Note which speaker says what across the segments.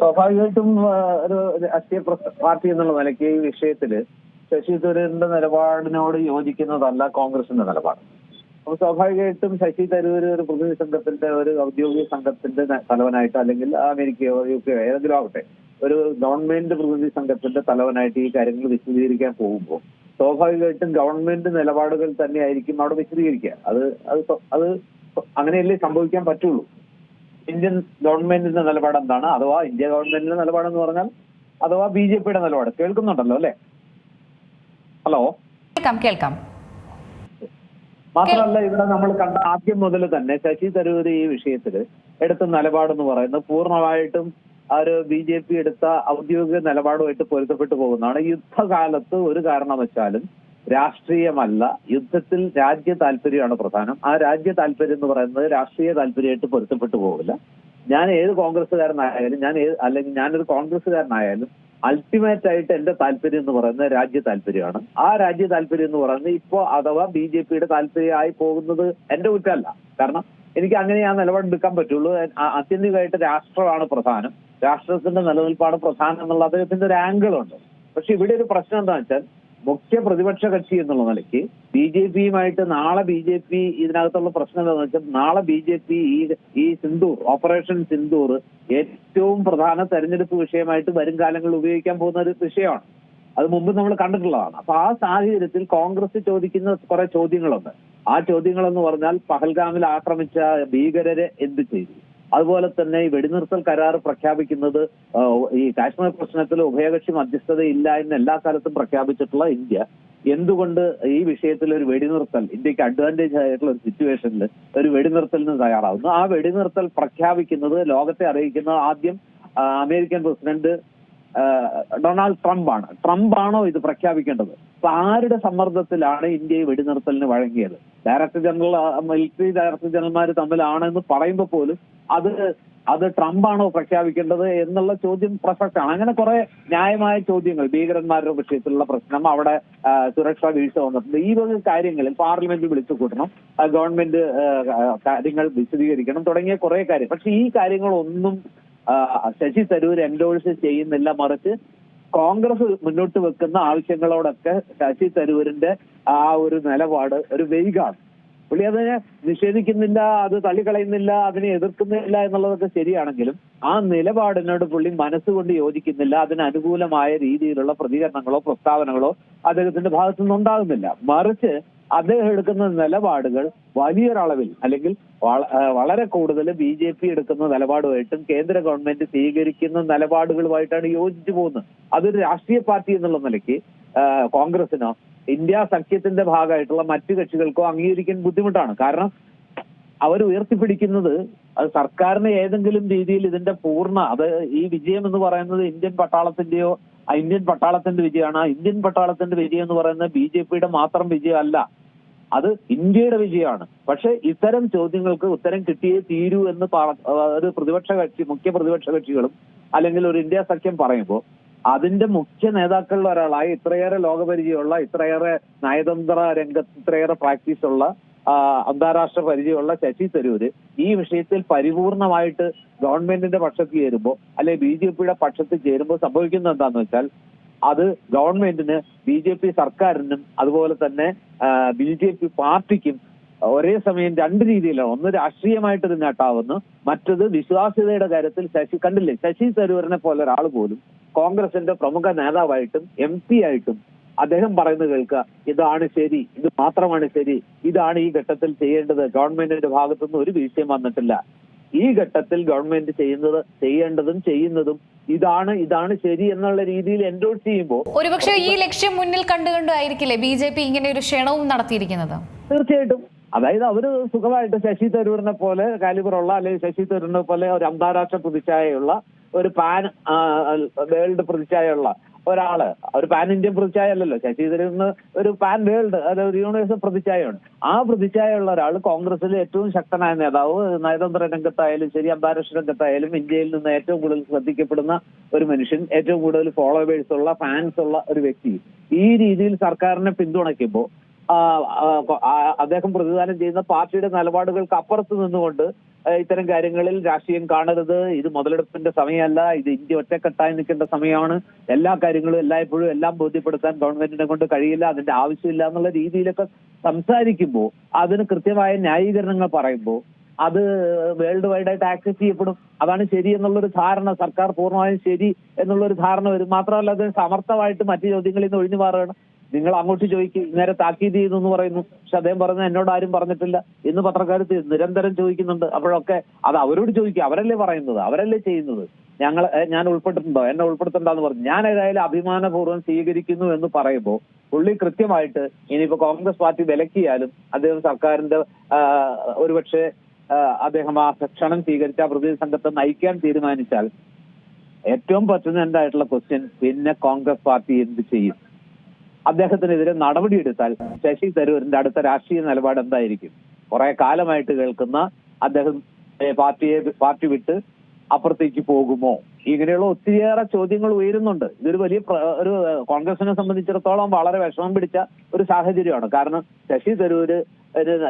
Speaker 1: സ്വാഭാവികമായിട്ടും ഒരു രാഷ്ട്രീയ പാർട്ടി എന്നുള്ള നിലയ്ക്ക് ഈ വിഷയത്തില് ശശി തരൂരിന്റെ നിലപാടിനോട് യോജിക്കുന്നതല്ല കോൺഗ്രസിന്റെ നിലപാട്. അപ്പോൾ സ്വാഭാവികമായിട്ടും ശശി തരൂർ ഒരു പ്രതിനിധി സംഘത്തിന്റെ ഒരു ഔദ്യോഗിക സംഘത്തിന്റെ തലവനായിട്ട്, അല്ലെങ്കിൽ അമേരിക്കയോ UK ഏതെങ്കിലും ആവട്ടെ, ഒരു ഗവൺമെന്റ് പ്രതിനിധി സംഘത്തിന്റെ തലവനായിട്ട് ഈ കാര്യങ്ങൾ വിശദീകരിക്കാൻ പോകുമ്പോൾ സ്വാഭാവികമായിട്ടും ഗവൺമെന്റ് നിലപാടുകൾ തന്നെയായിരിക്കും അവിടെ വിശദീകരിക്കുക. അത് അങ്ങനെയല്ലേ സംഭവിക്കാൻ പറ്റുള്ളൂ. ഇന്ത്യൻ ഗവൺമെന്റിന്റെ നിലപാട് എന്താണ്, അഥവാ ഇന്ത്യ ഗവൺമെന്റിന്റെ നിലപാടെന്ന് പറഞ്ഞാൽ അഥവാ BJPയുടെ നിലപാട്. കേൾക്കുന്നുണ്ടല്ലോ അല്ലെ? ഹലോ,
Speaker 2: കേൾക്കാം.
Speaker 1: മാത്രമല്ല, ഇവിടെ നമ്മൾ കണ്ട ആദ്യം മുതൽ തന്നെ ശശി തരൂർ ഈ വിഷയത്തിൽ എടുത്ത നിലപാടെന്ന് പറയുന്നത് പൂർണ്ണമായിട്ടും ആ ഒരു BJP എടുത്ത ഔദ്യോഗിക നിലപാടുമായിട്ട് പൊരുത്തപ്പെട്ടു പോകുന്നതാണ്. യുദ്ധകാലത്ത് ഒരു കാരണവശാലും രാഷ്ട്രീയമല്ല, യുദ്ധത്തിൽ രാജ്യ താല്പര്യമാണ് പ്രധാനം. ആ രാജ്യ താല്പര്യം എന്ന് പറയുന്നത് രാഷ്ട്രീയ താല്പര്യമായിട്ട് പൊരുത്തപ്പെട്ടു പോകില്ല. ഞാൻ ഏത് കോൺഗ്രസ്സുകാരനായാലും അല്ലെങ്കിൽ ഞാനൊരു കോൺഗ്രസ്സുകാരനായാലും അൾട്ടിമേറ്റ് ആയിട്ട് എന്റെ താല്പര്യം എന്ന് പറയുന്നത് രാജ്യ താല്പര്യമാണ്. ആ രാജ്യ താല്പര്യം എന്ന് പറയുന്നത് ഇപ്പോ അഥവാ BJPയുടെ താല്പര്യമായി പോകുന്നത് എന്റെ കുറ്റമല്ല. കാരണം എനിക്ക് അങ്ങനെ ആ നിലപാടെടുക്കാൻ പറ്റുള്ളൂ. ആത്യന്തികമായിട്ട് രാഷ്ട്രമാണ് പ്രധാനം, രാഷ്ട്രത്തിന്റെ നിലനിൽപ്പാണ് പ്രധാനം എന്നുള്ള അദ്ദേഹത്തിന്റെ ഒരു ആംഗിളുണ്ട്. പക്ഷെ ഇവിടെ ഒരു പ്രശ്നം എന്താണെന്ന് വെച്ചാൽ, മുഖ്യ പ്രതിപക്ഷ കക്ഷി എന്നുള്ള നിലയ്ക്ക് BJPയുമായിട്ട് നാളെ BJP ഇതിനകത്തുള്ള പ്രശ്നം എന്താണെന്ന് വെച്ചാൽ, നാളെ BJP ഈ സിന്ദൂർ, ഓപ്പറേഷൻ സിന്ദൂർ ഏറ്റവും പ്രധാന തെരഞ്ഞെടുപ്പ് വിഷയമായിട്ട് വരും കാലങ്ങളിൽ ഉപയോഗിക്കാൻ പോകുന്ന ഒരു വിഷയമാണ്. അത് മുമ്പ് നമ്മൾ കണ്ടിട്ടുള്ളതാണ്. അപ്പൊ ആ സാഹചര്യത്തിൽ കോൺഗ്രസ് ചോദിക്കുന്ന കുറെ ചോദ്യങ്ങളുണ്ട്. ആ ചോദ്യങ്ങളെന്ന് പറഞ്ഞാൽ, പഹൽഗാമിൽ ആക്രമിച്ച ഭീകരരെ എന്ത് ചെയ്തു, അതുപോലെ തന്നെ ഈ വെടിനിർത്തൽ കരാർ പ്രഖ്യാപിക്കുന്നത്, ഈ കാശ്മീർ പ്രശ്നത്തിൽ ഉഭയകക്ഷി മധ്യസ്ഥത ഇല്ല എന്ന് എല്ലാ കാലത്തും പ്രഖ്യാപിച്ചിട്ടുള്ള ഇന്ത്യ എന്തുകൊണ്ട് ഈ വിഷയത്തിൽ ഒരു വെടിനിർത്തൽ, ഇന്ത്യക്ക് അഡ്വാൻറ്റേജ് ആയിട്ടുള്ള ഒരു സിറ്റുവേഷനിൽ ഒരു വെടിനിർത്തലിന് തയ്യാറാവുന്നു. ആ വെടിനിർത്തൽ പ്രഖ്യാപിക്കുന്നത്, ലോകത്തെ അറിയിക്കുന്നത് ആദ്യം അമേരിക്കൻ പ്രസിഡന്റ് ഡൊണാൾഡ് ട്രംപാണോ ഇത് പ്രഖ്യാപിക്കേണ്ടത്? അപ്പൊ ആരുടെ സമ്മർദ്ദത്തിലാണ് ഇന്ത്യ ഈ വെടിനിർത്തലിന് വഴങ്ങിയത്? ഡയറക്ടർ ജനറൽ, മിലിറ്ററി ഡയറക്ടർ ജനറൽമാർ തമ്മിലാണെന്ന് പറയുമ്പോൾ പോലും അത് ട്രംപാണോ പ്രഖ്യാപിക്കേണ്ടത് എന്നുള്ള ചോദ്യം പ്രസക്തമാണ്. അങ്ങനെ കുറെ ന്യായമായ ചോദ്യങ്ങൾ, ഭീകരന്മാരുടെ വിഷയത്തിലുള്ള പ്രശ്നം, അവിടെ സുരക്ഷാ വീഴ്ച വന്നിട്ടുണ്ട്. ഈ വക കാര്യങ്ങളിൽ പാർലമെന്റ് വിളിച്ചു കൂട്ടണം, ഗവൺമെന്റ് കാര്യങ്ങൾ വിശദീകരിക്കണം, തുടങ്ങിയ കുറെ കാര്യം. പക്ഷെ ഈ കാര്യങ്ങളൊന്നും ശശി തരൂർ എൻഡോഴ്സ് ചെയ്യുന്നില്ല. മറിച്ച് കോൺഗ്രസ് മുന്നോട്ട് വെക്കുന്ന ആവശ്യങ്ങളോടൊക്കെ ശശി തരൂരിന്റെ ആ ഒരു നിലപാട് ഒരു വെയ്ഗാണ്. പുള്ളി അതിനെ നിഷേധിക്കുന്നില്ല, അത് തള്ളിക്കളയുന്നില്ല, അതിനെ എതിർക്കുന്നില്ല എന്നുള്ളതൊക്കെ ശരിയാണെങ്കിലും ആ നിലപാടിനോട് പുള്ളി മനസ്സുകൊണ്ട് യോജിക്കുന്നില്ല. അതിന് അനുകൂലമായ രീതിയിലുള്ള പ്രതികരണങ്ങളോ പ്രസ്താവനകളോ അദ്ദേഹത്തിന്റെ ഭാഗത്തുനിന്ന് ഉണ്ടാകുന്നില്ല. മറിച്ച് അദ്ദേഹം എടുക്കുന്ന നിലപാടുകൾ വലിയൊരളവിൽ, അല്ലെങ്കിൽ വളരെ കൂടുതൽ BJP എടുക്കുന്ന നിലപാടുമായിട്ടും കേന്ദ്ര ഗവൺമെന്റ് സ്വീകരിക്കുന്ന നിലപാടുകളുമായിട്ടാണ് യോജിച്ചു പോകുന്നത്. അതൊരു രാഷ്ട്രീയ പാർട്ടി എന്നുള്ള നിലയ്ക്ക് കോൺഗ്രസിനോ ഇന്ത്യ സഖ്യത്തിന്റെ ഭാഗമായിട്ടുള്ള മറ്റു കക്ഷികൾക്കോ അംഗീകരിക്കാൻ ബുദ്ധിമുട്ടാണ്. കാരണം അവർ ഉയർത്തിപ്പിടിക്കുന്നത് അത് സർക്കാരിന് ഏതെങ്കിലും രീതിയിൽ ഇതിന്റെ അത് ഈ വിജയം എന്ന് പറയുന്നത് ഇന്ത്യൻ പട്ടാളത്തിന്റെ വിജയമാണ്. ആ ഇന്ത്യൻ പട്ടാളത്തിന്റെ വിജയം എന്ന് പറയുന്നത് BJPയുടെ മാത്രം വിജയമല്ല, അത് ഇന്ത്യയുടെ വിജയമാണ്. പക്ഷെ ഇത്തരം ചോദ്യങ്ങൾക്ക് ഉത്തരം കിട്ടിയേ തീരൂ എന്ന് ഒരു മുഖ്യ പ്രതിപക്ഷ കക്ഷികളും അല്ലെങ്കിൽ ഒരു ഇന്ത്യ സഖ്യം പറയുമ്പോൾ അതിന്റെ മുഖ്യ നേതാക്കളിൽ ഒരാളായി ഇത്രയേറെ ലോകപരിചയമുള്ള, ഇത്രയേറെ നയതന്ത്ര രംഗത്ത് ഇത്രയേറെ പ്രാക്ടീസുള്ള, അന്താരാഷ്ട്ര പരിചയമുള്ള ശശി തരൂര് ഈ വിഷയത്തിൽ പരിപൂർണമായിട്ട് ഗവൺമെന്റിന്റെ പക്ഷത്ത് ചേരുമ്പോൾ, അല്ലെ BJPയുടെ പക്ഷത്ത് ചേരുമ്പോൾ സംഭവിക്കുന്നത് എന്താന്ന് വെച്ചാൽ, അത് ഗവൺമെന്റിന്, BJP സർക്കാരിനും അതുപോലെ തന്നെ BJP പാർട്ടിക്കും ഒരേ സമയം രണ്ട് രീതിയിലാണ്. ഒന്ന് രാഷ്ട്രീയമായിട്ടൊരു നേട്ടാവുന്നു, മറ്റത് വിശ്വാസ്യതയുടെ കാര്യത്തിൽ. ശശി തരൂരിനെ പോലെ ഒരാൾ പോലും കോൺഗ്രസിന്റെ പ്രമുഖ നേതാവായിട്ടും MP ആയിട്ടും അദ്ദേഹം പറയുന്നത് കേൾക്കുക, ഇതാണ് ശരി, ഇത് മാത്രമാണ് ശരി, ഇതാണ് ഈ ഘട്ടത്തിൽ ചെയ്യേണ്ടത്, ഗവൺമെന്റിന്റെ ഭാഗത്തുനിന്ന് ഒരു വീഴ്ചയും വന്നിട്ടില്ല, ഈ ഘട്ടത്തിൽ ഗവൺമെന്റ് ചെയ്യേണ്ടതും ചെയ്യുന്നതും ഇതാണ് ശരി എന്നുള്ള രീതിയിൽ എൻഡോഴ്സ് ചെയ്യുമ്പോൾ
Speaker 2: ഒരുപക്ഷെ ഈ ലക്ഷ്യം മുന്നിൽ കണ്ടുകൊണ്ടായിരിക്കില്ലേ BJP ഇങ്ങനെ ഒരു ക്ഷണവും നടത്തിയിരിക്കുന്നത്?
Speaker 1: തീർച്ചയായിട്ടും. അതായത് അവര് സുഖമായിട്ട് ശശി തരൂരിനെ പോലെ കാലിബറുള്ള, അല്ലെങ്കിൽ ശശി തരൂരിനെ പോലെ ഒരു അന്താരാഷ്ട്ര പ്രതിച്ഛായയുള്ള, ഒരു പാൻ വേൾഡ് പ്രതിച്ഛായയുള്ള ഒരാള്, ഒരു പാൻ ഇന്ത്യൻ പ്രതിച്ഛായ അല്ലല്ലോ ശശി തരൂരിന്, ഒരു പാൻ വേൾഡ്, ഒരു യൂണിവേഴ്സൽ പ്രതിച്ഛായയുണ്ട്. ആ പ്രതിച്ഛായയുള്ള ഒരാൾ, കോൺഗ്രസിലെ ഏറ്റവും ശക്തനായ നേതാവ്, നയതന്ത്ര രംഗത്തായാലും ശരി, അന്താരാഷ്ട്ര രംഗത്തായാലും ഇന്ത്യയിൽ നിന്ന് ഏറ്റവും കൂടുതൽ ശ്രദ്ധിക്കപ്പെടുന്ന ഒരു മനുഷ്യൻ, ഏറ്റവും കൂടുതൽ ഫോളോവേഴ്സ് ഉള്ള, ഫാൻസ് ഉള്ള ഒരു വ്യക്തി, ഈ രീതിയിൽ സർക്കാരിനെ പിന്തുണയ്ക്കുമ്പോൾ അദ്ദേഹം പ്രതിദാനം ചെയ്യുന്ന പാർട്ടിയുടെ നിലപാടുകൾക്ക് അപ്പുറത്ത് നിന്നുകൊണ്ട് ഇത്തരം കാര്യങ്ങളിൽ രാഷ്ട്രീയം കാണരുത്, ഇത് മുതലെടുപ്പിന്റെ സമയമല്ല, ഇത് ഇന്ത്യ ഒറ്റക്കെട്ടായി നിൽക്കേണ്ട സമയമാണ്, എല്ലാ കാര്യങ്ങളും എല്ലായ്പ്പോഴും എല്ലാം ബോധ്യപ്പെടുത്താൻ ഗവൺമെന്റിനെ കൊണ്ട് കഴിയില്ല, അതിന്റെ ആവശ്യമില്ല എന്നുള്ള രീതിയിലൊക്കെ സംസാരിക്കുമ്പോൾ, അതിന് കൃത്യമായ ന്യായീകരണങ്ങൾ പറയുമ്പോൾ അത് വേൾഡ് വൈഡായിട്ട് ആക്സെപ്റ്റ് ചെയ്യപ്പെടും. അതാണ് ശരി എന്നുള്ളൊരു ധാരണ, സർക്കാർ പൂർണ്ണമായും ശരി എന്നുള്ളൊരു ധാരണ വരും. മാത്രമല്ല അത് സമർത്ഥമായിട്ട് മറ്റു ചോദ്യങ്ങളിൽ നിന്ന് ഒഴിഞ്ഞു മാറുകയാണ്. നിങ്ങൾ അങ്ങോട്ട് ചോദിക്കും, നേരെ താക്കീത് ചെയ്തു എന്ന് പറയുന്നു, പക്ഷെ അദ്ദേഹം പറഞ്ഞത് എന്നോട് ആരും പറഞ്ഞിട്ടില്ല എന്ന് പത്രക്കാർ നിരന്തരം ചോദിക്കുന്നുണ്ട്. അപ്പോഴൊക്കെ അത് അവരോട് ചോദിക്കുക, അവരല്ലേ പറയുന്നത്, അവരല്ലേ ചെയ്യുന്നത്. ഞാൻ ഉൾപ്പെട്ടിട്ടുണ്ടോ, എന്നെ ഉൾപ്പെടുത്തണ്ടെന്ന് പറഞ്ഞു. ഞാൻ ഏതായാലും അഭിമാനപൂർവ്വം സ്വീകരിക്കുന്നു എന്ന് പറയുമ്പോൾ പുള്ളി കൃത്യമായിട്ട് ഇനിയിപ്പോ കോൺഗ്രസ് പാർട്ടി വിലക്കിയാലും അദ്ദേഹം സർക്കാരിന്റെ ഒരുപക്ഷെ അദ്ദേഹം ആ ക്ഷണം സ്വീകരിച്ച പ്രതിനിധി സംഘത്തെ നയിക്കാൻ തീരുമാനിച്ചാൽ ഏറ്റവും പറ്റുന്നതായിട്ടുള്ള ക്വസ്റ്റ്യൻ, പിന്നെ കോൺഗ്രസ് പാർട്ടി എന്ത് ചെയ്യും? അദ്ദേഹത്തിനെതിരെ നടപടിയെടുത്താൽ ശശി തരൂരിന്റെ അടുത്ത രാഷ്ട്രീയ നിലപാട് എന്തായിരിക്കും? കുറെ കാലമായിട്ട് കേൾക്കുന്ന അദ്ദേഹം പാർട്ടി വിട്ട് അപ്പുറത്തേക്ക് പോകുമോ? ഇങ്ങനെയുള്ള ഒത്തിരിയേറെ ചോദ്യങ്ങൾ ഉയരുന്നുണ്ട്. ഇതൊരു വലിയ ഒരു കോൺഗ്രസിനെ സംബന്ധിച്ചിടത്തോളം വളരെ വിഷമം പിടിച്ച ഒരു സാഹചര്യമാണ്. കാരണം ശശി തരൂര്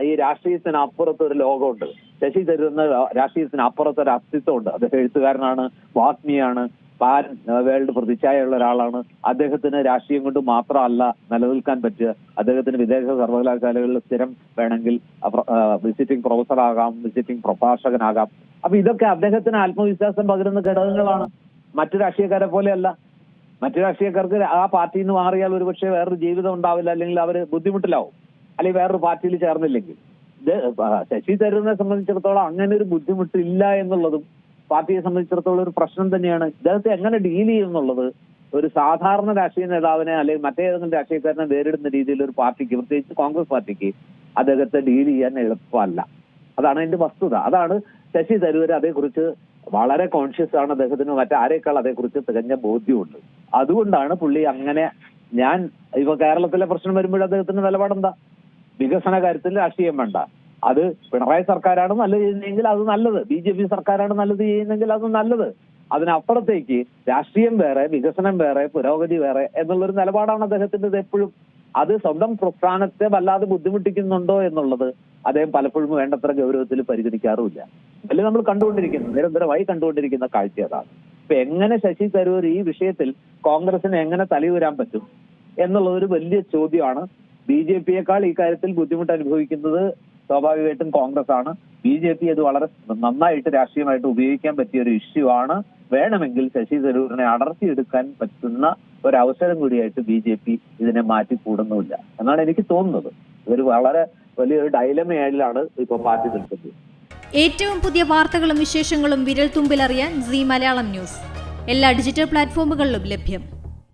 Speaker 1: ഈ രാഷ്ട്രീയത്തിന് അപ്പുറത്ത് ഒരു ലോകമുണ്ട്. ശശി തരൂരിന് രാഷ്ട്രീയത്തിന് അപ്പുറത്ത് ഒരു അസ്തിത്വമുണ്ട്. അദ്ദേഹം എഴുത്തുകാരനാണ്, വാഗ്മിയാണ്, പാൻ വേൾഡ് പ്രതിച്ഛായുള്ള ഒരാളാണ്. അദ്ദേഹത്തിന് രാഷ്ട്രീയം കൊണ്ട് മാത്രമല്ല നിലനിൽക്കാൻ പറ്റുക, അദ്ദേഹത്തിന് വിദേശ സർവകലാശാലകളിൽ സ്ഥിരം വേണമെങ്കിൽ വിസിറ്റിംഗ് പ്രൊഫസർ ആകാം, വിസിറ്റിംഗ് പ്രഭാഷകനാകാം. അപ്പൊ ഇതൊക്കെ അദ്ദേഹത്തിന് ആത്മവിശ്വാസം പകരുന്ന ഘടകങ്ങളാണ്. മറ്റു രാഷ്ട്രീയക്കാരെ പോലെയല്ല. മറ്റു രാഷ്ട്രീയക്കാർക്ക് ആ പാർട്ടിയിൽ നിന്ന് മാറിയാൽ ഒരുപക്ഷെ വേറൊരു ജീവിതം ഉണ്ടാവില്ല, അല്ലെങ്കിൽ അവർ ബുദ്ധിമുട്ടിലാവും, അല്ലെങ്കിൽ വേറൊരു പാർട്ടിയിൽ ചേർന്നില്ലെങ്കിൽ. ഇത് ശശി തരൂരിനെ സംബന്ധിച്ചിടത്തോളം അങ്ങനെ ഒരു ബുദ്ധിമുട്ടില്ല എന്നുള്ളതും പാർട്ടിയെ സംബന്ധിച്ചിടത്തോളം ഒരു പ്രശ്നം തന്നെയാണ്. ഇദ്ദേഹത്തെ എങ്ങനെ ഡീൽ ചെയ്യും എന്നുള്ളത് ഒരു സാധാരണ രാഷ്ട്രീയ നേതാവിനെ അല്ലെങ്കിൽ മറ്റേതെങ്കിലും രാഷ്ട്രീയക്കാരനെ നേരിടുന്ന രീതിയിൽ ഒരു പാർട്ടിക്ക്, പ്രത്യേകിച്ച് കോൺഗ്രസ് പാർട്ടിക്ക്, അദ്ദേഹത്തെ ഡീൽ ചെയ്യാൻ എളുപ്പമല്ല. അതാണ് അതിന്റെ വസ്തുത. അതാണ് ശശി തരൂർ അതേക്കുറിച്ച് വളരെ കോൺഷ്യസ് ആണ്. അദ്ദേഹത്തിന് മറ്റാരേക്കാൾ അതേക്കുറിച്ച് തികഞ്ഞ ബോധ്യമുണ്ട്. അതുകൊണ്ടാണ് പുള്ളി അങ്ങനെ. ഞാൻ ഇപ്പൊ കേരളത്തിലെ പ്രശ്നം വരുമ്പോൾ അദ്ദേഹത്തിന്റെ നിലപാടെന്താ? വികസന കാര്യത്തിൽ രാഷ്ട്രീയം വേണ്ട, അത് പിണറായി സർക്കാരാണ് നല്ലത് ചെയ്യുന്നതെങ്കിൽ അത് നല്ലത്, BJP സർക്കാരാണ് നല്ലത് ചെയ്യുന്നെങ്കിൽ അത് നല്ലത്. അതിനപ്പുറത്തേക്ക് രാഷ്ട്രീയം വേറെ, വികസനം വേറെ, പുരോഗതി വേറെ എന്നുള്ളൊരു നിലപാടാണ് അദ്ദേഹത്തിൻ്റെത് എപ്പോഴും. അത് സ്വന്തം പ്രസ്ഥാനത്തെ വല്ലാതെ ബുദ്ധിമുട്ടിക്കുന്നുണ്ടോ എന്നുള്ളത് അദ്ദേഹം പലപ്പോഴും വേണ്ടത്ര ഗൗരവത്തിൽ പരിഗണിക്കാറുമില്ല. അല്ലെ നമ്മൾ നിരന്തരമായി കണ്ടുകൊണ്ടിരിക്കുന്ന കാഴ്ച അതാണ്. ഇപ്പൊ എങ്ങനെ ശശി തരൂർ ഈ വിഷയത്തിൽ കോൺഗ്രസിന് എങ്ങനെ തലയൂരാൻ പറ്റും എന്നുള്ളതൊരു വലിയ ചോദ്യമാണ്. BJPയേക്കാൾ ഈ കാര്യത്തിൽ ബുദ്ധിമുട്ട് അനുഭവിക്കുന്നത് സ്വാഭാവികമായിട്ടും കോൺഗ്രസ് ആണ്. BJP അത് വളരെ നന്നായിട്ട് രാഷ്ട്രീയമായിട്ട് ഉപയോഗിക്കാൻ പറ്റിയ ഒരു ഇഷ്യൂ ആണ്. വേണമെങ്കിൽ ശശി തരൂരിനെ അടർത്തിയെടുക്കാൻ പറ്റുന്ന ഒരവസരം കൂടിയായിട്ട് BJP ഇതിനെ മാറ്റിക്കൂടുന്നുമില്ല എന്നാണ് എനിക്ക് തോന്നുന്നത്. ഇതൊരു വളരെ വലിയൊരു ഡൈലമയിലാണ് ഇപ്പൊ പാർട്ടി നിൽക്കുന്നത്.
Speaker 3: ഏറ്റവും പുതിയ വാർത്തകളും വിശേഷങ്ങളും വിരൽ തുമ്പിലറിയാൻ സീ മലയാളം ന്യൂസ് എല്ലാ ഡിജിറ്റൽ പ്ലാറ്റ്ഫോമുകളിലും ലഭ്യം.